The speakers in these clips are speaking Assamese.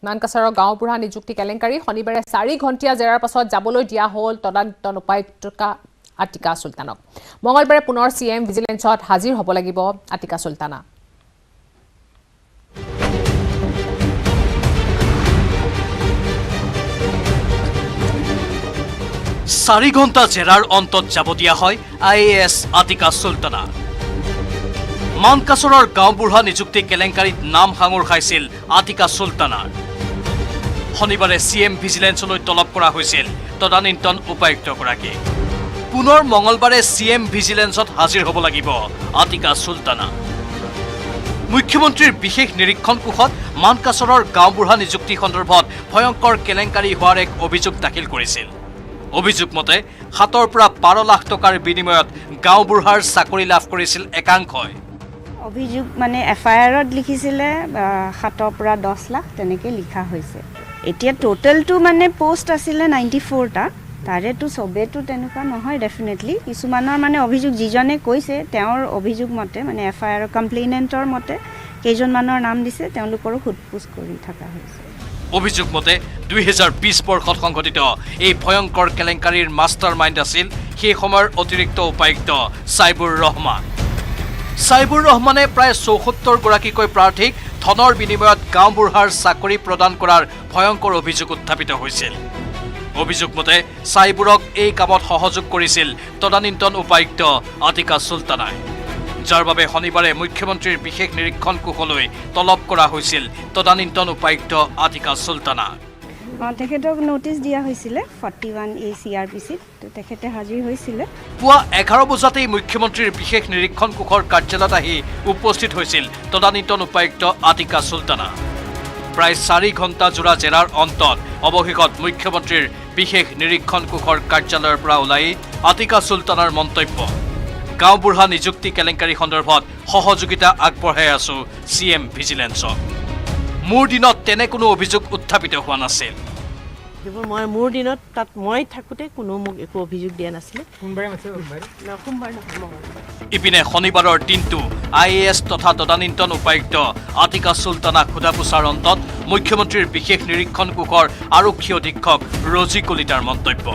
মানকাছাৰৰ গাঁওবুঢ়া নিযুক্তি কেলেংকাৰী শনিবাৰে 4 ঘণ্টীয়া জেৰাৰ পাছত যাবলৈ দিয়া হ'ল তদানীন্তন উপায়ুক্ত আতিকা সুলতানক মঙলবাৰে পুনৰ সিএম ভিজিলেন্সত হাজিৰ হ'ব লাগিব আতিকা সুলতানা 4 ঘণ্টা জেৰাৰ অন্তত যাব দিয়া হয় আইএএছ আতিকা সুলতানা মানকাছৰৰ গাঁওবুঢ়া নিযুক্তি কেলেংকাৰীত নাম সাঙুৰ খাইছিল আতিকা সুলতানাৰ শনিবাৰে সিএম ভিজিলেন্সলৈ তলব কৰা হৈছিল তদানীন্তন উপায়ুক্তগৰাকী পুনৰ মঙলবাৰে সিএম ভিজিলেন্সত হাজিৰ হ'ব লাগিব আতিকা সুলতানা মুখ্যমন্ত্ৰীৰ বিশেষ নিৰীক্ষণ কোষত মানকাছৰৰ গাঁওবুঢ়া নিযুক্তি সন্দৰ্ভত ভয়ংকৰ কেলেংকাৰী হোৱাৰ এক অভিযোগ দাখিল কৰিছিল অভিযোগ মতে 7 পৰা 12 লাখ টকাৰ বিনিময়ত গাঁওবুঢ়াৰ চাকৰি লাভ কৰিছিল একাংশই অভিযোগ মানে এফআইআৰত লিখিছিলে 7 পৰা 10 লাখ তেনেকে লিখা হৈছে এতিয়া টোটালটো মানে পোষ্ট আছিলে 94 টা তাৰেটো সবেটো তেনেকুৱা নহয় ডেফিনেটলি কিছুমানৰ মানে অভিযোগ যিজনে কৈছে তেওঁৰ অভিযোগ মতে মানে এফআইআৰ কমপ্লেইনেন্টৰ মতে কেইজনমানৰ নাম দিছে তেওঁলোকৰো খুদপুছ কৰি থকা হৈছে অভিযোগ মতে 2020 বৰ্ষত সংঘটিত এই ভয়ংকৰ কেলেংকাৰীৰ মাষ্টাৰ মাইণ্ড আছিল সেই সময়ৰ অতিৰিক্ত উপায়ুক্ত সাইবুৰ ৰহমানে প্ৰায় 74 গৰাকীকৈ প্ৰাৰ্থীক ধনৰ বিনিময়ত গাঁওবুঢ়াৰ চাকৰি প্ৰদান কৰাৰ ভয়ংকৰ অভিযোগ উত্থাপিত হৈছিল অভিযোগ মতে সাইবুৰক এই কামত সহযোগ কৰিছিল তদানীন্তন উপায়ুক্ত আতিকা সুলতানাই যাৰ বাবে শনিবাৰে মুখ্যমন্ত্ৰীৰ বিশেষ নিৰীক্ষণ কোষলৈ তলব কৰা হৈছিল তদানীন্তন উপায়ুক্ত আতিকা সুলতানা তেখেতক নোটিছ দিয়া হৈছিল 41A CRPC তেখেতে হাজিৰ হৈছিল পুৱা 11 বজাতেই মুখ্যমন্ত্ৰীৰ বিশেষ নিৰীক্ষণ কোষৰ কাৰ্যালয়ত আহি উপস্থিত হৈছিল তদানীন্তন উপায়ুক্ত আতিকা সুলতানা প্ৰায় 4 ঘণ্টা জোৰা জেৰাৰ অন্তত অৱশেষত মুখ্যমন্ত্ৰীৰ বিশেষ নিৰীক্ষণ কোষৰ কাৰ্যালয়ৰ পৰা ওলাই আতিকা সুলতানাৰ মন্তব্য গাঁওবুঢ়া নিযুক্তি কেলেংকাৰী সন্দৰ্ভত সহযোগিতা আগবঢ়াই আছো সিএম ভিজিলেন্সক মোৰ দিনত তেনে কোনো অভিযোগ উত্থাপিত হোৱা নাছিল মই মোৰ দিনত তাত মই থাকোতে কোনো মোক একো অভিযোগ দিয়া নাছিল ইপিনে শনিবাৰৰ দিনটো আইএএছ তথা তদানীন্তন উপায়ুক্ত আতিকা সুলতানা খুদাপোছাৰ অন্তত মুখ্যমন্ত্ৰীৰ বিশেষ নিৰীক্ষণ কোষৰ আৰক্ষী অধীক্ষক ৰজি কলিতাৰ মন্তব্য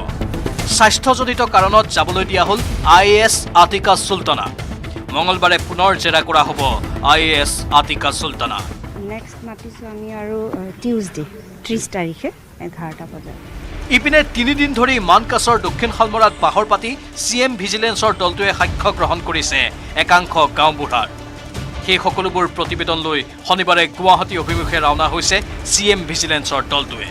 স্বাস্থ্যজনিত কাৰণত যাবলৈ দিয়া হ'ল আইএএছ আতিকা সুলতানা মঙলবাৰে পুনৰ জেৰা কৰা হ'ব আইএএছ আতিকা সুলতানা নেক্সট মাতিছো আমি আৰু টিউজডে 30 তাৰিখে 11টা বজাত ইপিনে 3 দিন ধৰি মানকাছৰ দক্ষিণ শালমৰাত বাহৰ পাতি সিএম ভিজিলেন্সৰ দলটোৱে সাক্ষ্য গ্ৰহণ কৰিছে একাংশ গাঁওবুঢ়াৰ সেই সকলোবোৰ প্ৰতিবেদন লৈ শনিবাৰে গুৱাহাটী অভিমুখে ৰাওনা হৈছে সিএম ভিজিলেন্সৰ দলটোৱে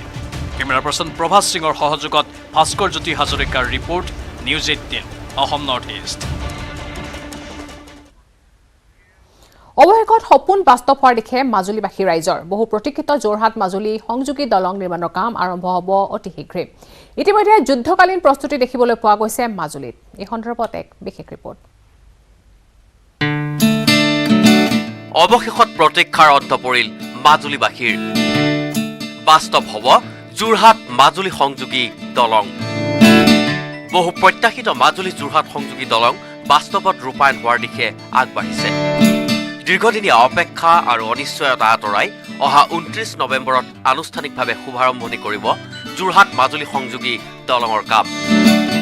কেমেৰা পাৰ্চন প্ৰভাস সিঙৰ সহযোগত ভাস্কৰ জ্যোতি হাজৰিকাৰ report news 18 Assam north east অৱশেষত সপোন বাস্তৱ হোৱাৰ দিশে মাজুলীবাসী ৰাইজৰ বহু প্ৰতীক্ষিত যোৰহাট মাজুলী সংযোগী দলং নিৰ্মাণৰ কাম আৰম্ভ হ'ব অতি শীঘ্ৰে ইতিমধ্যে যুদ্ধকালীন প্ৰস্তুতি দেখিবলৈ পোৱা গৈছে মাজুলীত এই সন্দৰ্ভত এক বিশেষ ৰিপৰ্ট অৱশেষত প্ৰতীক্ষাৰ অন্ত পৰিল মাজুলীবাসীৰ বাস্তৱ হ'ব যোৰহাট মাজুলী সংযোগী দলং বহু প্ৰত্যাশিত মাজুলী যোৰহাট সংযোগী দলং বাস্তৱত ৰূপায়ণ হোৱাৰ দিশে আগবাঢ়িছে দীৰ্ঘদিনীয়া অপেক্ষা আৰু অনিশ্চয়তা আঁতৰাই অহা 29 নৱেম্বৰত আনুষ্ঠানিকভাৱে শুভাৰম্ভণি কৰিব যোৰহাট মাজুলী সংযোগী দলঙৰ কাম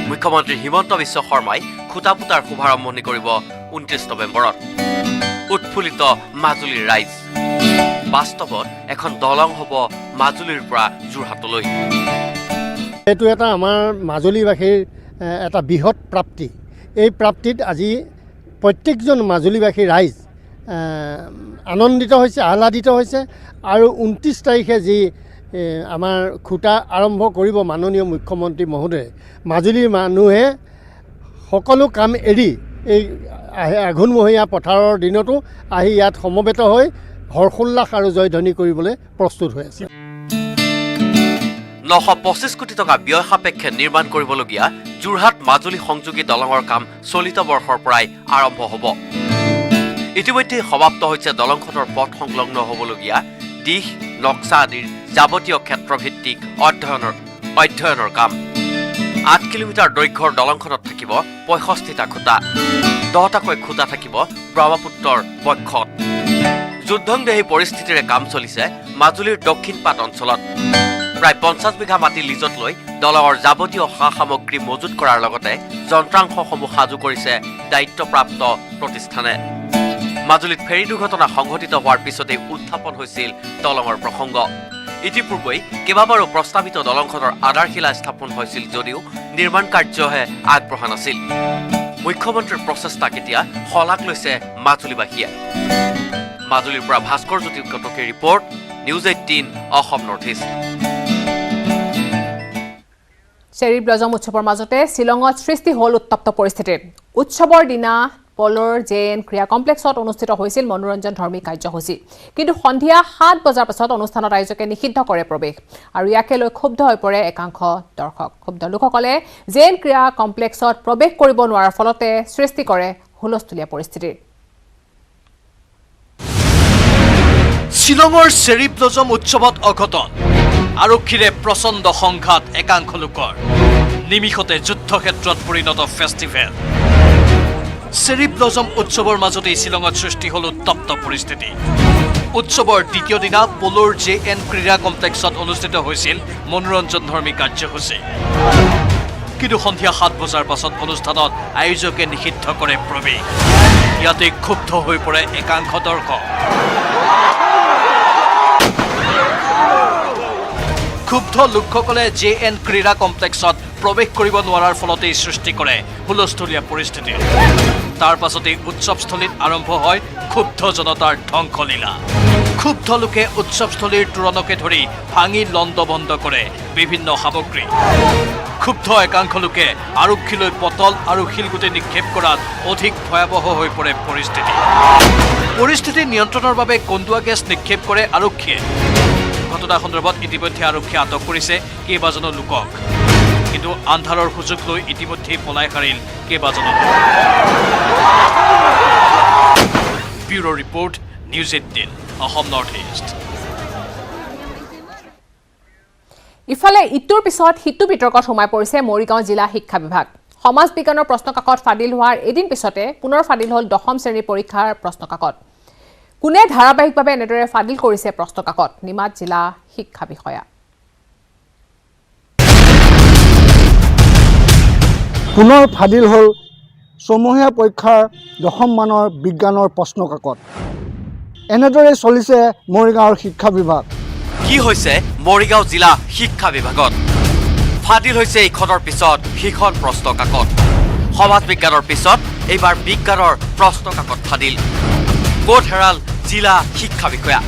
মুখ্যমন্ত্ৰী হিমন্ত বিশ্ব শৰ্মাই খুঁটা পুতাৰ শুভাৰম্ভণি কৰিব 29 নৱেম্বৰত উৎফুল্লিত মাজুলীৰ ৰাইজ বাস্তৱত এখন দলং হ'ব মাজুলীৰ পৰা যোৰহাটলৈ এইটো এটা আমাৰ মাজুলীবাসীৰ এটা বৃহৎ প্ৰাপ্তি এই প্ৰাপ্তিত আজি প্ৰত্যেকজন মাজুলীবাসী ৰাইজ আনন্দিত হৈছে আহ্লাদিত হৈছে আৰু 29 তাৰিখে যি আমাৰ খুঁটা আৰম্ভ কৰিব মাননীয় মুখ্যমন্ত্ৰী মহোদয়ে মাজুলীৰ মানুহে সকলো কাম এৰি এই আঘোণমহীয়া পথাৰৰ দিনতো আহি ইয়াত সমবেত হৈ হৰ্ষোল্লাস আৰু জয়ধ্বনি কৰিবলৈ প্ৰস্তুত হৈ আছে 925 কোটি টকা ব্যয় সাপেক্ষে নিৰ্মাণ কৰিবলগীয়া যোৰহাট মাজুলী সংযোগী দলঙৰ কাম চলিত বৰ্ষৰ পৰাই আৰম্ভ হ'ব ইতিমধ্যে সমাপ্ত হৈছে দলংখনৰ পথ সংলগ্ন হ'বলগীয়া দিশ নক্সা আদিৰ যাৱতীয় ক্ষেত্ৰভিত্তিক অধ্যয়নৰ কাম 8 কিলোমিটাৰ দৈৰ্ঘ্যৰ দলংখনত থাকিব 65টা খুঁটা 10টাকৈ খুঁটা থাকিব ব্ৰহ্মপুত্ৰৰ বক্ষত যুদ্ধংদেহী পৰিস্থিতিৰে কাম চলিছে মাজুলীৰ দক্ষিণ পাট অঞ্চলত। প্ৰায় 50 বিঘা মাটি লিজত লৈ দলঙৰ যাৱতীয় সা সামগ্ৰী মজুত কৰাৰ লগতে যন্ত্ৰাংশসমূহ সাজু কৰিছে দায়িত্বপ্ৰাপ্ত প্ৰতিষ্ঠানে। মাজুলীত ফেৰী দুৰ্ঘটনা সংঘটিত হোৱাৰ পিছতেই উত্থাপন হৈছিল দলঙৰ প্ৰসংগ। ইতিপূৰ্বে কেইবাবাৰো প্ৰস্তাৱিত দলংখনৰ আধাৰশিলা স্থাপন হৈছিল যদিও নিৰ্মাণ কাৰ্যহে আগবঢ়া নাছিল। মুখ্যমন্ত্ৰীৰ প্ৰচেষ্টাক এতিয়া শলাগ লৈছে মাজুলীবাসীয়ে। মাজুলীৰ পৰা ভাস্কৰ জ্যোতি কটকীৰ report, news 18 Assam north east. Cherry blossom উৎসৱৰ মাজতে শ্বিলঙত সৃষ্টি হ'ল উত্তপ্ত পৰিস্থিতিৰ। উৎসৱৰ দিনা পলৰ জেএন ক্ৰীড়া কমপ্লেক্সত অনুষ্ঠিত হৈছিল মনোৰঞ্জন ধৰ্মী কাৰ্যসূচী। কিন্তু সন্ধিয়া 7 বজাৰ পাছত অনুষ্ঠানত আয়োজকে নিষিদ্ধ কৰে প্ৰৱেশ, আৰু ইয়াকে লৈ ক্ষুব্ধ হৈ পৰে একাংশ দৰ্শক। ক্ষুব্ধ লোকসকলে জেএন ক্ৰীড়া কমপ্লেক্সত প্ৰৱেশ কৰিব নোৱাৰাৰ ফলতে সৃষ্টি কৰে হুলস্থুলীয়া পৰিস্থিতিৰ। শ্বিলঙৰ চেৰী ব্লজম উৎসৱত অঘটন, আৰক্ষীৰে প্ৰচণ্ড সংঘাত একাংশ লোকৰ, নিমিষতে যুদ্ধক্ষেত্ৰত পৰিণত ফেষ্টিভেল। চেৰী ব্লজম উৎসৱৰ মাজতেই শ্বিলঙত সৃষ্টি হ'ল উত্তপ্ত পৰিস্থিতি। উৎসৱৰ দ্বিতীয় দিনা পলৰ জেএন ক্ৰীড়া কমপ্লেক্সত অনুষ্ঠিত হৈছিল মনোৰঞ্জন ধৰ্মী কাৰ্যসূচী। কিন্তু সন্ধিয়া 7 বজাৰ পাছত অনুষ্ঠানত আয়োজকে নিষিদ্ধ কৰে প্ৰৱেশ। ইয়াতে ক্ষুব্ধ হৈ পৰে একাংশ দৰ্শক। ক্ষুব্ধ লোকসকলে জেএন ক্ৰীড়া কমপ্লেক্সত প্ৰৱেশ কৰিব নোৱাৰাৰ ফলতেই সৃষ্টি কৰে হুলস্থুলীয়া পৰিস্থিতিৰ। তাৰ পাছতেই উৎসৱস্থলীত আৰম্ভ হয় ক্ষুব্ধ জনতাৰ ধ্বংসলীলা। ক্ষুব্ধ লোকে উৎসৱস্থলীৰ তোৰণকে ধৰি ভাঙি লণ্ডভণ্ড কৰে বিভিন্ন সামগ্ৰী। ক্ষুব্ধ একাংশ লোকে আৰক্ষীলৈ পটল আৰু শিলগুটি নিক্ষেপ কৰাত অধিক ভয়াৱহ হৈ পৰে পৰিস্থিতি নিয়ন্ত্ৰণৰ বাবে কন্দুৱা গেছ নিক্ষেপ কৰে আৰক্ষীয়ে। ঘটনা সন্দৰ্ভত ইতিমধ্যে আৰক্ষীয়ে আটক কৰিছে কেইবাজনো লোকক, কিন্তু আন্ধাৰৰ সুযোগ লৈ ইতিমধ্যেই পলাই সাৰিল কেইবাজনো লোক। Bureau report, news 18 Assam north east. ইফালে ইটোৰ পিছত সিটো বিতৰ্কত সোমাই পৰিছে মৰিগাঁও জিলা শিক্ষা বিভাগ। সমাজ বিজ্ঞানৰ প্ৰশ্নকাকত ফাদিল হোৱাৰ এদিন পিছতে পুনৰ ফাদিল হ'ল 10ম শ্ৰেণীৰ পৰীক্ষাৰ প্ৰশ্নকাকত। কোনে ধাৰাবাহিকভাৱে এনেদৰে ফাদিল কৰিছে প্ৰশ্নকাকত, নিমাত জিলা শিক্ষা বিষয়া। পুনৰ ফাদিল হ'ল ছমহীয়া পৰীক্ষাৰ 10ম মানৰ বিজ্ঞানৰ প্ৰশ্নকাকত। এনেদৰে চলিছে মৰিগাঁৱৰ শিক্ষা বিভাগ। কি হৈছে মৰিগাঁও জিলা শিক্ষা বিভাগত? ফাদিল হৈছে ইখনৰ পিছত সিখন প্ৰশ্নকাকত। সমাজ বিজ্ঞানৰ পিছত এইবাৰ বিজ্ঞানৰ প্ৰশ্নকাকত ফাদিল। ক'ত হেৰাল জিলা শিক্ষা বিষয়া?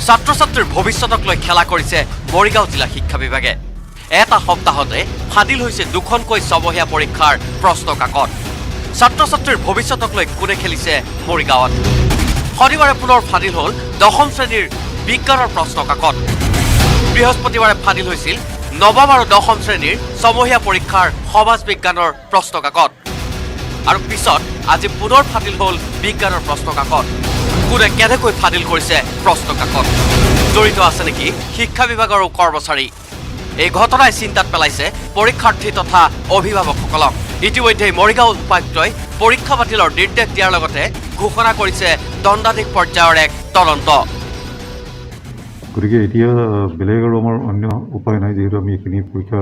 ছাত্ৰ ছাত্ৰীৰ ভৱিষ্যতক লৈ খেলা কৰিছে মৰিগাঁও জিলা শিক্ষা বিভাগে। এটা সপ্তাহতে ফাদিল হৈছে 2খনকৈ ছমহীয়া পৰীক্ষাৰ প্ৰশ্নকাকত। ছাত্ৰ ছাত্ৰীৰ ভৱিষ্যতক লৈ কোনে খেলিছে মৰিগাঁৱত? শনিবাৰে পুনৰ ফাদিল হ'ল 10ম শ্ৰেণীৰ বিজ্ঞানৰ প্ৰশ্নকাকত। বৃহস্পতিবাৰে ফাদিল হৈছিল 9ম আৰু 10ম শ্ৰেণীৰ ছমহীয়া পৰীক্ষাৰ সমাজ বিজ্ঞানৰ প্ৰশ্নকাকত। আৰু পিছত আজি পুনৰ ফাদিল হ'ল বিজ্ঞানৰ প্ৰশ্নকাকত। কোনে কেনেকৈ ফাদিল কৰিছে প্ৰশ্নকাকত? জড়িত আছে নেকি শিক্ষা বিভাগৰ কৰ্মচাৰী? এই ঘটনাই চিন্তাত পেলাইছে পৰীক্ষাৰ্থী তথা অভিভাৱকসকলক। ইতিমধ্যেই মৰিগাঁও উপায়ুক্তই পৰীক্ষা বাতিলৰ নিৰ্দেশ দিয়াৰ লগতে ঘোষণা কৰিছে দণ্ডাধীশ পৰ্যায়ৰ এক তদন্ত। গতিকে এতিয়া বেলেগ আৰু আমাৰ অন্য উপায় নাই, যিহেতু আমি এইখিনি পৰীক্ষা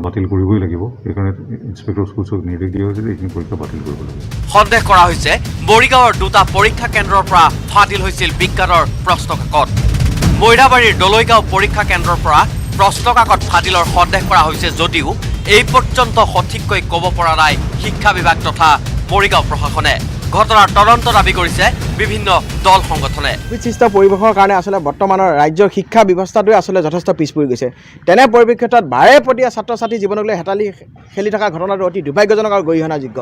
বাতিল কৰিবই লাগিব। সেইকাৰণে ইন্সপেক্টৰ স্কুলছক নিৰ্দেশ দিয়া হৈছে যে এইখিনি পৰীক্ষা বাতিল কৰিব লাগিব। সন্দেহ কৰা হৈছে মৰিগাঁৱৰ 2টা পৰীক্ষা কেন্দ্ৰৰ পৰা ফাদিল হৈছিল বিজ্ঞানৰ প্ৰশ্নকাকত। মৈৰাবাৰীৰ দলৈগাঁও পৰীক্ষা কেন্দ্ৰৰ পৰা প্ৰশ্নকাকত ফাদিলৰ সন্দেহ কৰা হৈছে যদিও এই পৰ্যন্ত সঠিককৈ ক'ব পৰা নাই শিক্ষা বিভাগ তথা মৰিগাঁও প্ৰশাসনে। ঘটনাৰ তদন্ত দাবী কৰিছে বিভিন্ন দল সংগঠনে। বিশিষ্ট পৰিৱেশৰ কাৰণে আচলতে বৰ্তমানৰ ৰাজ্যৰ শিক্ষা ব্যৱস্থাটোৱে আচলতে যথেষ্ট পিছ পৰি গৈছে। তেনে পৰিপ্ৰেক্ষিতত বাৰে প্ৰতি ছাত্ৰ ছাত্ৰী জীৱনক লৈ হেতালি খেলি থকা ঘটনাটো অতি দুৰ্ভাগ্যজনক আৰু গৰিহণাযোগ্য।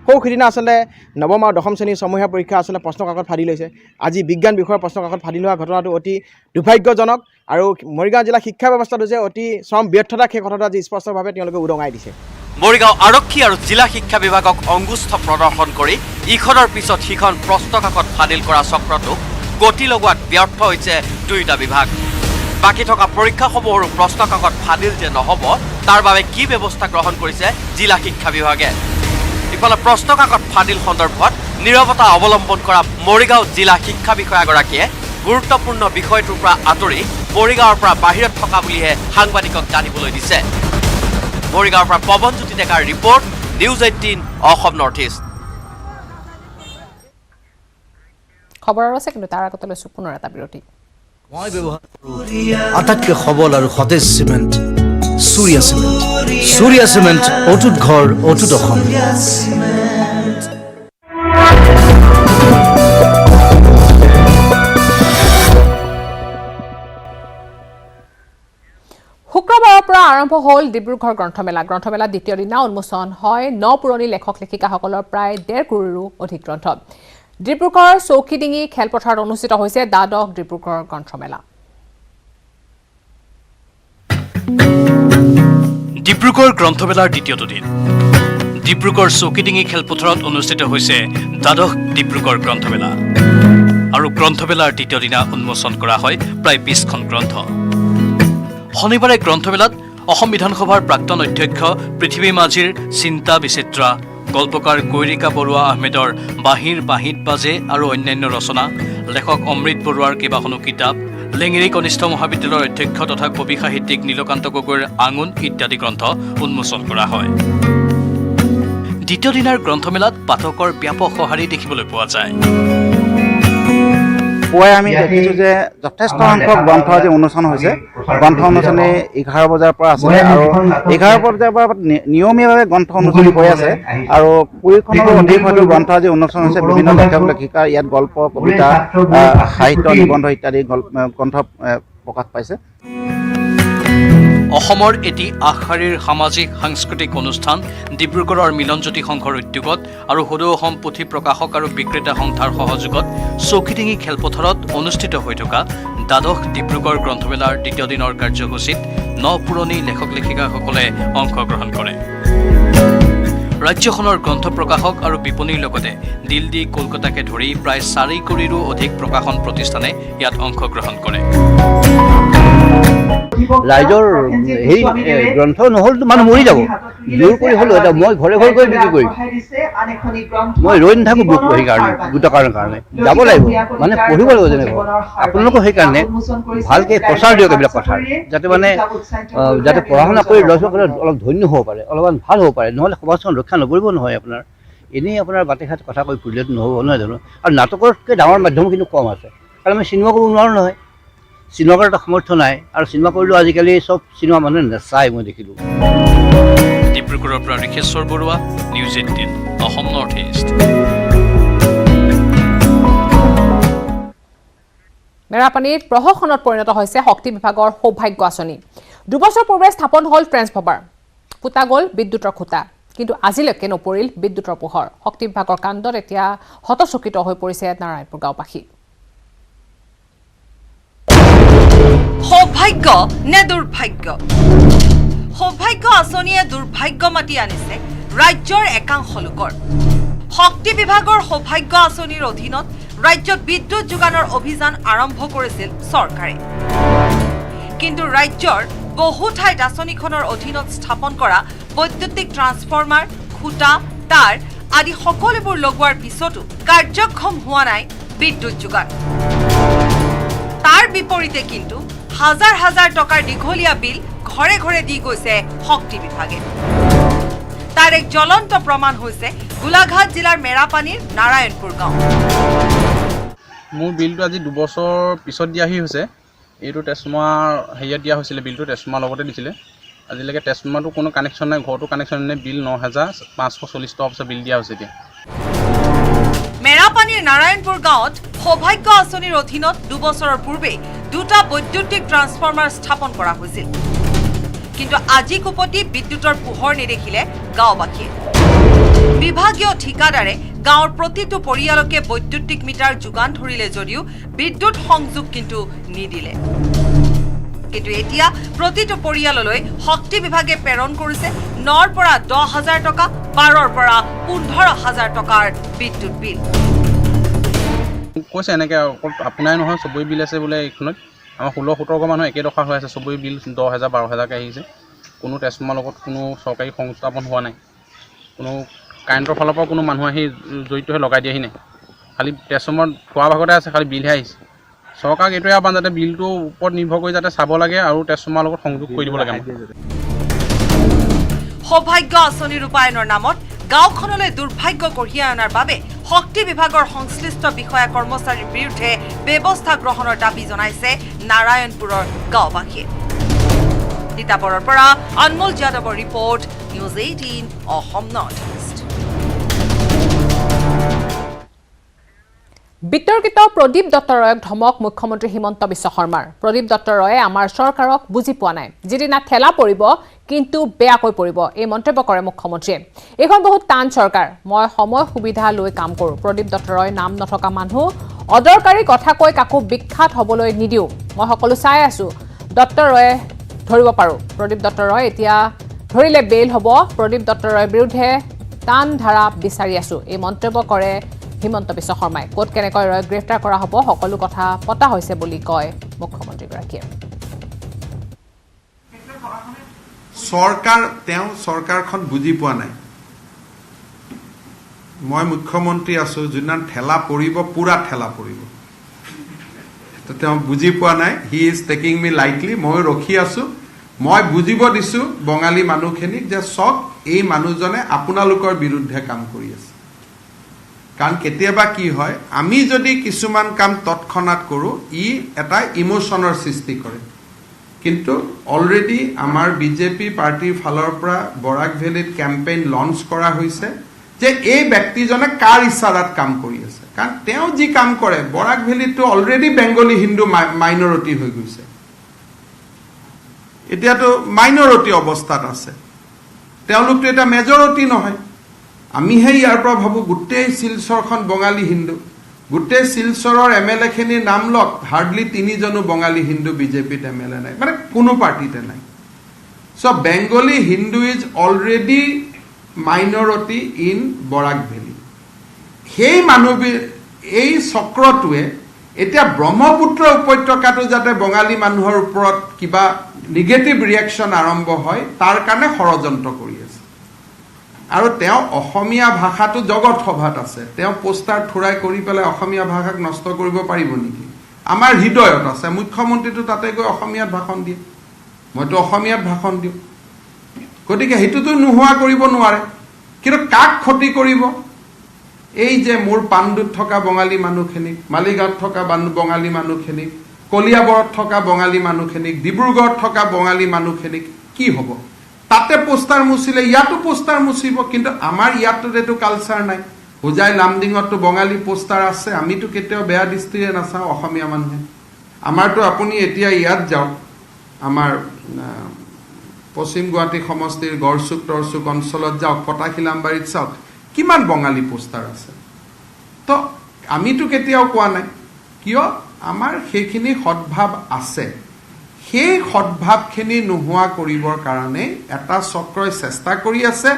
সৌ সিদিনা আচলতে 9ম আৰু 10ম শ্ৰেণীৰ ছমহীয়া পৰীক্ষা আচলতে প্ৰশ্নকাকত ফাদিল হৈছে। আজি বিজ্ঞান বিষয়ৰ প্ৰশ্নকাকত ফাদিল হোৱা ঘটনাটো অতি দুৰ্ভাগ্যজনক আৰু মৰিগাঁও জিলা শিক্ষা ব্যৱস্থাটো যে অতি চৰম ব্যৰ্থতা, সেই কথাটো আজি স্পষ্টভাৱে তেওঁলোকে উদঙাই দিছে। মৰিগাঁও আৰক্ষী আৰু জিলা শিক্ষা বিভাগক অংগুষ্ঠ প্ৰদৰ্শন কৰি ইখনৰ পিছত সিখন প্ৰশ্নকাকত ফাদিল কৰা চক্ৰটোক গতি লগোৱাত ব্যৰ্থ হৈছে দুয়োটা বিভাগ। বাকী থকা পৰীক্ষাসমূহৰো প্ৰশ্নকাকত ফাদিল যে নহ'ব তাৰ বাবে কি ব্যৱস্থা গ্ৰহণ কৰিছে জিলা শিক্ষা বিভাগে? ইফালে প্ৰশ্নকাকত ফাদিল সন্দৰ্ভত নীৰৱতা অৱলম্বন কৰা মৰিগাঁও জিলা শিক্ষা বিষয়াগৰাকীয়ে গুৰুত্বপূৰ্ণ বিষয়টোৰ পৰা আঁতৰি মৰিগাঁৱৰ পৰা বাহিৰত থকা বুলিহে সাংবাদিকক জানিবলৈ দিছে। মৰিগাঁৱৰ পৰা পৱনজ্যোতি ডেকাৰ report, news 18 Assam north east. খবৰ আৰু আছে কিন্তু তাৰ আগতে লৈছো পুনৰ এটা বিৰতি। মই ব্যৱহাৰ কৰোঁ আটাইতকৈ সবল আৰু সতেজ cement Surya cement. Surya cement অটুট ঘৰ অটুট অসম। শুক্ৰবাৰৰ পৰা আৰম্ভ হ'ল ডিব্ৰুগড় গ্ৰন্থমেলা। গ্ৰন্থমেলাত দ্বিতীয় দিনা উন্মোচন হয় পুৰণি লেখক লেখিকাসকলৰ প্ৰায় 1.5 কোটিৰো অধিক গ্ৰন্থ। ডিব্ৰুগড় চৌকিডিঙি খেলপথাৰত অনুষ্ঠিত হৈছে দ্বাদশ ডিব্ৰুগড় গ্ৰন্থমেলা। ডিব্ৰুগড় গ্ৰন্থমেলাৰ দ্বিতীয়টো দিন ডিব্ৰুগড় চৌকিডিঙি খেলপথাৰত অনুষ্ঠিত হৈছে দ্বাদশ ডিব্ৰুগড় গ্ৰন্থমেলা। আৰু গ্ৰন্থমেলাৰ দ্বিতীয় দিনা উন্মোচন কৰা হয় প্ৰায় 20খন গ্ৰন্থ। শনিবাৰে গ্ৰন্থমেলাত অসম বিধানসভাৰ প্ৰাক্তন অধ্যক্ষ পৃথিৱী মাঝিৰ চিন্তা বিচিত্ৰা, গল্পকাৰ কৈৰিকা বৰুৱা আহমেদৰ বাঁহীৰ বাঁহীত বাজে আৰু অন্যান্য ৰচনা, লেখক অমৃত বৰুৱাৰ কেইবাখনো কিতাপ, লেঙেৰী কনিষ্ঠ মহাবিদ্যালয়ৰ অধ্যক্ষ তথা কবি সাহিত্যিক নীলকান্ত গগৈৰ আঙুন ইত্যাদি গ্ৰন্থ উন্মোচন কৰা হয়। দ্বিতীয় দিনাৰ গ্ৰন্থমেলাত পাঠকৰ ব্যাপক সঁহাৰি দেখিবলৈ পোৱা যায়। পুৱাই আমি দেখিছোঁ যে যথেষ্ট সংখ্যক গ্ৰন্থ আজি উন্মোচন হৈছে। গ্ৰন্থ উন্মোচনী 11 বজাৰ পৰা আছিলে আৰু 11 বজাৰ পৰা নিয়মীয়াভাৱে গ্ৰন্থ উন্মোচন হৈ আছে আৰু 20খনৰো অধিক হয়তো গ্ৰন্থ আজি উন্মোচন হৈছে। বিভিন্ন লেখক লেখিকা ইয়াত গল্প, কবিতা, সাহিত্য, নিবন্ধ ইত্যাদি গ্ৰন্থ প্ৰকাশ পাইছে। অসমৰ এটি আগশাৰীৰ সামাজিক সাংস্কৃতিক অনুষ্ঠান ডিব্ৰুগড়ৰ মিলনজ্যোতি সংঘৰ উদ্যোগত আৰু সদৌ অসম পুথি প্ৰকাশক আৰু বিক্ৰেতা সংস্থাৰ সহযোগত চৌকিডিঙি খেলপথাৰত অনুষ্ঠিত হৈ থকা দ্বাদশ ডিব্ৰুগড় গ্ৰন্থমেলাৰ দ্বিতীয় দিনৰ কাৰ্যসূচীত পুৰণি লেখক লেখিকাসকলে অংশগ্ৰহণ কৰে। ৰাজ্যখনৰ গ্ৰন্থ প্ৰকাশক আৰু বিপণীৰ লগতে দিল্লী, কলকাতাকে ধৰি প্ৰায় 4 কোটিৰো অধিক প্ৰকাশন প্ৰতিষ্ঠানে ইয়াত অংশগ্ৰহণ কৰে। ৰাইজৰ সেই গ্ৰন্থ নহ'লেতো মানুহ মৰি যাব। জোৰ কৰি হ'লেও এটা মই ঘৰে ঘৰে গৈ বিক্ৰী কৰিম। মই ৰৈ নাথাকোঁ বুক সেইকাৰণে, দুটকাৰ কাৰণে যাব লাগিব, মানে পঢ়িব লাগিব। যেনেকৈ আপোনালোকক সেইকাৰণে ভালকৈ প্ৰচাৰ দিয়ক এইবিলাক কথা, যাতে মানে যাতে পঢ়া শুনা কৰি ল'ৰা ছোৱালীসকলে অলপ ধন্য হ'ব পাৰে, অলপমান ভাল হ'ব পাৰে। নহ'লে সমাজখন ৰক্ষা নকৰিব নহয়। আপোনাৰ এনেই আপোনাৰ বাটে ঘাট কথা কৈ ফুৰিলেতো নহ'ব, নহয় জানো? আৰু নাটকতকৈ ডাঙৰ মাধ্যম কিন্তু কম আছে, কাৰণ আমি চিনেমা কৰিব নোৱাৰোঁ নহয়। চিনেমা কৰাৰ এটা সামৰ্থ্য নাই, আৰু চিনেমা কৰিলেও আজিকালি চব চিনেমা মানুহে নাচায়, মই দেখিলোঁ। ডিব্ৰুগড়ৰ পৰা Rishesswar Barua, news 18 Assam north east. মেৰাপানীত প্ৰহসনত পৰিণত হৈছে শক্তি বিভাগৰ সৌভাগ্য আঁচনি। 2 বছৰ পূৰ্বে স্থাপন হ'ল ট্ৰেন্সফৰ্মাৰ, পুতা গ'ল বিদ্যুতৰ খুঁটা, কিন্তু আজিলৈকে নপৰিল বিদ্যুতৰ পোহৰ। শক্তি বিভাগৰ কাণ্ডত এতিয়া হতচকিত হৈ পৰিছে নাৰায়ণপুৰ গাঁওবাসী। সৌভাগ্য নে দুৰ্ভাগ্য? সৌভাগ্য আঁচনিয়ে দুৰ্ভাগ্য মাতি আনিছে ৰাজ্যৰ একাংশ লোকৰ। শক্তি বিভাগৰ সৌভাগ্য আঁচনিৰ অধীনত ৰাজ্যত বিদ্যুৎ যোগানৰ অভিযান আৰম্ভ কৰিছিল চৰকাৰে, কিন্তু ৰাজ্যৰ বহু ঠাইত আঁচনিখনৰ অধীনত স্থাপন কৰা বৈদ্যুতিক ট্ৰান্সফৰ্মাৰ, খুঁটা, তাঁৰ আদি সকলোবোৰ লগোৱাৰ পিছতো কাৰ্যক্ষম হোৱা নাই বিদ্যুৎ যোগান। তাৰ বিপৰীতে কিন্তু হাজাৰ হাজাৰ টকাৰ দীঘলীয়া বিল ঘৰে ঘৰে দি গৈছে শক্তি বিভাগে। তাৰ এক জ্বলন্ত প্ৰমাণ হৈছে গোলাঘাট জিলাৰ মেৰাপানীৰ নাৰায়ণপুৰ গাঁও। মোৰ বিলটো আজি 2 বছৰ পিছত দিয়াহি হৈছে। এইটো ট্ৰেন্সফৰ্মাৰ হেৰিয়াত দিয়া হৈছিলে, বিলটো ট্ৰেন্সফৰ্মাৰ লগতে দিছিলে। আজিলৈকে ট্ৰেন্সফৰ্মাৰটো কোনো কানেকশ্যন নাই, ঘৰটো কানেকশ্যন নাই। বিল 9,540 টকা পিছত বিল দিয়া হৈছে এতিয়া। মেৰাপানীৰ নাৰায়ণপুৰ গাঁৱত সৌভাগ্য আঁচনিৰ অধীনত 2 বছৰৰ পূৰ্বে 2টা বৈদ্যুতিক ট্ৰান্সফৰ্মাৰ স্থাপন কৰা হৈছিল, কিন্তু আজি কোপতি বিদ্যুতৰ পোহৰ নেদেখিলে গাঁওবাসীয়ে। বিভাগীয় ঠিকাদাৰে গাঁৱৰ প্ৰতিটো পৰিয়ালকে বৈদ্যুতিক মিটাৰ যোগান ধৰিলে যদিও বিদ্যুৎ সংযোগ কিন্তু নিদিলে। কিন্তু এতিয়া প্ৰতিটো পৰিয়াললৈ শক্তি বিভাগে প্ৰেৰণ কৰিছে 9ৰ পৰা 10,000 টকা, 12ৰ পৰা 15,000 টকাৰ বিদ্যুৎ বিল। কৈছে এনেকৈ অকল আপোনাই নহয়, চবৰে বিল আছে বোলে। এইখনত আমাৰ 16-17 মানুহ একে দশা হৈ আছে, চবৰে বিল 10,000-12,000কৈ আহিছে। কোনো ট্ৰেন্সফৰ্মাৰ লগত কোনো চৰকাৰী সংস্থাপন হোৱা নাই, কোনো কাৰেণ্টৰ ফালৰ পৰা কোনো মানুহ আহি জড়িত হৈ লগাই দিয়াহি নাই খালি ট্ৰেন্সফৰ্মাৰ খোৱা ভাগতে আছে খালি বিলহে আহিছে চৰকাৰক এইটোৱে আহ্বান যাতে বিলটোৰ ওপৰত নিৰ্ভৰ কৰি যাতে চাব লাগে আৰু ট্ৰেন্সফৰ্মাৰৰ লগত সংযোগ কৰি দিব লাগে সৌভাগ্য আঁচনি ৰূপায়ণৰ নামত গাঁওখনলৈ দুৰ্ভাগ্য কঢ়িয়াই অনাৰ বাবে শক্তি বিভাগৰ সংশ্লিষ্ট বিষয়া কৰ্মচাৰীৰ বিৰুদ্ধে ব্যৱস্থা গ্ৰহণৰ দাবী জনাইছে নাৰায়ণপুৰৰ গাঁওবাসীয়ে তিতাবৰৰ পৰা অনমোল যাদৱৰ report news 18 Assam north east বিতৰ্কিত প্ৰদীপ দত্ত ৰয়ক ধমক মুখ্যমন্ত্ৰী হিমন্ত বিশ্ব শৰ্মাৰ প্ৰদীপ দত্ত ৰয়ে আমাৰ চৰকাৰক বুজি পোৱা নাই যিদিনা ঠেলা পৰিব কিন্তু বেয়াকৈ পৰিব এই মন্তব্য কৰে মুখ্যমন্ত্ৰীয়ে এখন বহুত টান চৰকাৰ মই সময় সুবিধা লৈ কাম কৰোঁ প্ৰদীপ দত্ত ৰয় নাম নথকা মানুহ অদৰকাৰী কথা কৈ কাকো বিখ্যাত হ'বলৈ নিদিওঁ মই সকলো চাই আছোঁ দত্ত ৰয়ে ধৰিব পাৰোঁ প্ৰদীপ দত্ত ৰয় এতিয়া ধৰিলে বেইল হ'ব প্ৰদীপ দত্ত ৰয়ৰ বিৰুদ্ধে টান ধাৰা বিচাৰি আছোঁ এই মন্তব্য কৰে হিমন্ত বিশ্ব শৰ্মাই ক'ত কেনেকৈ ৰয়ক গ্ৰেপ্তাৰ কৰা হ'ব সকলো কথা পতা হৈছে বুলি কয় মুখ্যমন্ত্ৰীগৰাকীয়ে চৰকাৰখন বুজি পোৱা নাই মই মুখ্যমন্ত্ৰী আছোঁ যোনদিনা ঠেলা পৰিব পুৰা ঠেলা পৰিব তো তেওঁ বুজি পোৱা নাই he is taking me lightly মই ৰখি আছোঁ মই বুজিব দিছোঁ বঙালী মানুহখিনিক যে চক এই মানুহজনে আপোনালোকৰ বিৰুদ্ধে কাম কৰি আছে কাৰণ কেতিয়াবা কি হয় আমি যদি কিছুমান কাম তৎক্ষণাৎ কৰোঁ ই এটা ইমোশ্যনৰ সৃষ্টি কৰে কিন্তু অলৰেডি আমাৰ বিজেপি পাৰ্টিৰ ফালৰ পৰা বৰাক ভেলীত কেম্পেইন লঞ্চ কৰা হৈছে যে এই ব্যক্তিজনে কাৰ ইচ্ছাত কাম কৰি আছে কাৰণ তেওঁ যি কাম কৰে বৰাক ভেলীতো অলৰেডি বেংগলী হিন্দু মাইনৰিটি হৈ গৈছে এতিয়াতো মাইনৰিটি অৱস্থাত আছে তেওঁলোকতো এটা মেজৰিটি নহয় আমিহে ইয়াৰ পৰা ভাবোঁ গোটেই শিলচৰখন বঙালী হিন্দু গোটেই শিলচৰৰ MLA খিনিৰ নাম লওক হাৰ্ডলি 3জনো বঙালী হিন্দু বিজেপিত MLA নাই মানে কোনো পাৰ্টিতে নাই so' Bengali Hindu is already minority in Barak valley সেই মানুহ এই চক্ৰটোৱে এতিয়া ব্ৰহ্মপুত্ৰ উপত্যকাটো যাতে বঙালী মানুহৰ ওপৰত কিবা নিগেটিভ ৰিয়েকশ্যন আৰম্ভ হয় তাৰ কাৰণে ষড়যন্ত্ৰ কৰি আছে আৰু তেওঁ অসমীয়া ভাষাটো জগত সভাত আছে তেওঁ পোষ্টাৰ থুৰাই কৰি পেলাই অসমীয়া ভাষাক নষ্ট কৰিব পাৰিব নেকি আমাৰ হৃদয়ত আছে মুখ্যমন্ত্ৰীটো তাতে গৈ অসমীয়াত ভাষণ দিয়ে মইতো অসমীয়াত ভাষণ দিওঁ গতিকে সেইটোতো নোহোৱা কৰিব নোৱাৰে কিন্তু কাক ক্ষতি কৰিব এই যে মোৰ পাণ্ডুত থকা বঙালী মানুহখিনিক মালিগাঁৱত থকা বঙালী মানুহখিনিক কলিয়াবৰত থকা বঙালী মানুহখিনিক ডিব্ৰুগড়ত থকা বঙালী মানুহখিনিক কি হ'ব তাতে পোষ্টাৰ মুচিলে ইয়াতো পোষ্টাৰ মুচিব কিন্তু আমাৰ ইয়াতো এইটো কালচাৰ নাই হোজাই লামডিঙতো বঙালী পোষ্টাৰ আছে আমিতো কেতিয়াও বেয়া দৃষ্টিৰে নাচাওঁ অসমীয়া মানুহে আমাৰতো আপুনি এতিয়া ইয়াত যাওক আমাৰ পশ্চিম গুৱাহাটী সমষ্টিৰ গড়চুক তৰচুক অঞ্চলত যাওক পটাখিলামবাৰীত চাওক কিমান বঙালী পোষ্টাৰ আছে তো আমিতো কেতিয়াও কোৱা নাই কিয় আমাৰ সেইখিনি সদ্ভাৱ আছে সেই সদ্ভাৱখিনি নোহোৱা কৰিবৰ কাৰণে এটা চক্ৰই চেষ্টা কৰি আছে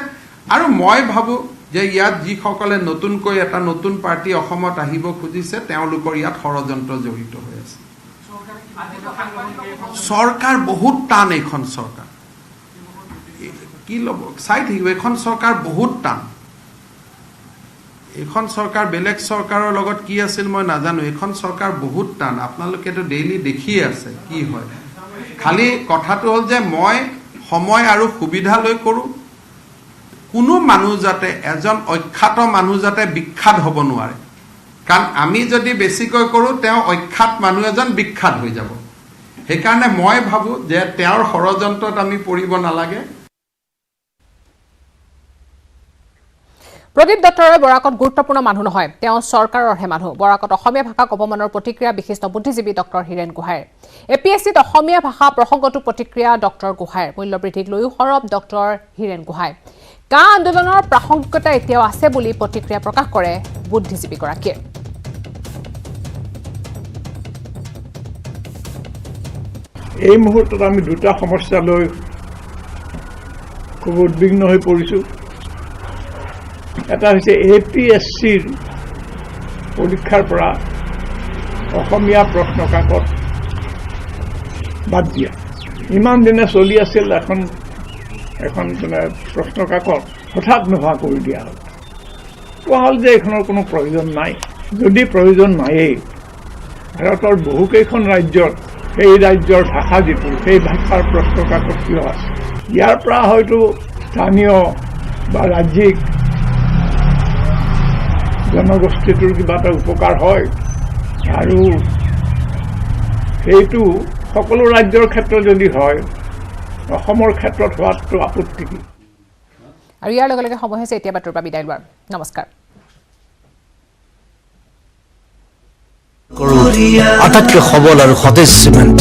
আৰু মই ভাবোঁ যে ইয়াত যিসকলে নতুনকৈ এটা নতুন পাৰ্টি অসমত আহিব খুজিছে তেওঁলোকৰ ইয়াত ষড়যন্ত্ৰ জড়িত হৈ আছে চৰকাৰ বহুত টান এইখন চৰকাৰ কি ল'ব চাই থাকিব এইখন চৰকাৰ বহুত টান এইখন চৰকাৰ বেলেগ চৰকাৰৰ লগত কি আছিল মই নাজানো এইখন চৰকাৰ বহুত টান আপোনালোকেতো ডেইলি দেখিয়ে আছে কি হয় খালি কথাটো হ'ল যে মই সময় আৰু সুবিধা লৈ কৰোঁ কোনো মানুহ যাতে এজন অখ্যাত মানুহ যাতে বিখ্যাত হ'ব নোৱাৰে কাৰণ আমি যদি বেছিকৈ কৰোঁ তেওঁ অখ্যাত মানুহ এজন বিখ্যাত হৈ যাব সেইকাৰণে মই ভাবোঁ যে তেওঁৰ ষড়যন্ত্ৰত আমি পৰিব নালাগে প্ৰদীপ দত্ত ৰয় বৰাকত গুৰুত্বপূৰ্ণ মানুহ নহয় তেওঁ চৰকাৰৰহে মানুহ বৰাকত অসমীয়া ভাষাক অপমানৰ প্ৰতিক্ৰিয়া বিশিষ্ট বুদ্ধিজীৱী ডক্টৰ হীৰেণ গোহাঁইৰ APSCত অসমীয়া ভাষা প্ৰসংগতো প্ৰতিক্ৰিয়া ডক্টৰ গোহাঁইৰ মূল্যবৃদ্ধিক লৈও সৰব ডক্টৰ হীৰেণ গোহাঁই কা আন্দোলনৰ প্ৰাসংগিকতা এতিয়াও আছে বুলি প্ৰতিক্ৰিয়া প্ৰকাশ কৰে বুদ্ধিজীৱীগৰাকীয়ে এই মুহূৰ্তত আমি দুটা সমস্যা লৈ খুব উদ্বিগ্ন হৈ পৰিছোঁ এটা হৈছে APSCৰ পৰীক্ষাৰ পৰা অসমীয়া প্ৰশ্ন কাকত বাদ দিয়া ইমান দিনে চলি আছিল এখন মানে প্ৰশ্ন কাকত হঠাৎ নোহোৱা কৰি দিয়া হ'ল কোৱা হ'ল যে এইখনৰ কোনো প্ৰয়োজন নাই যদি প্ৰয়োজন নায়েই ভাৰতৰ বহুকেইখন ৰাজ্যত সেই ৰাজ্যৰ ভাষা যিটো সেই ভাষাৰ প্ৰশ্ন কাকত কিয় আছে ইয়াৰ পৰা হয়তো স্থানীয় বা ৰাজ্যিক জনগোষ্ঠীটোৰ কিবা এটা উপকাৰ হয় আৰু সেইটো সকলো ৰাজ্যৰ ক্ষেত্ৰত যদি হয় অসমৰ ক্ষেত্ৰত হোৱাটো আপত্তি কি আৰু ইয়াৰ লগে লগে সময় হৈছে এতিয়া বাতৰিৰ পৰা বিদায় লোৱাৰ নমস্কাৰ আটাইতকৈ সবল আৰু সতেজ চিমেণ্ট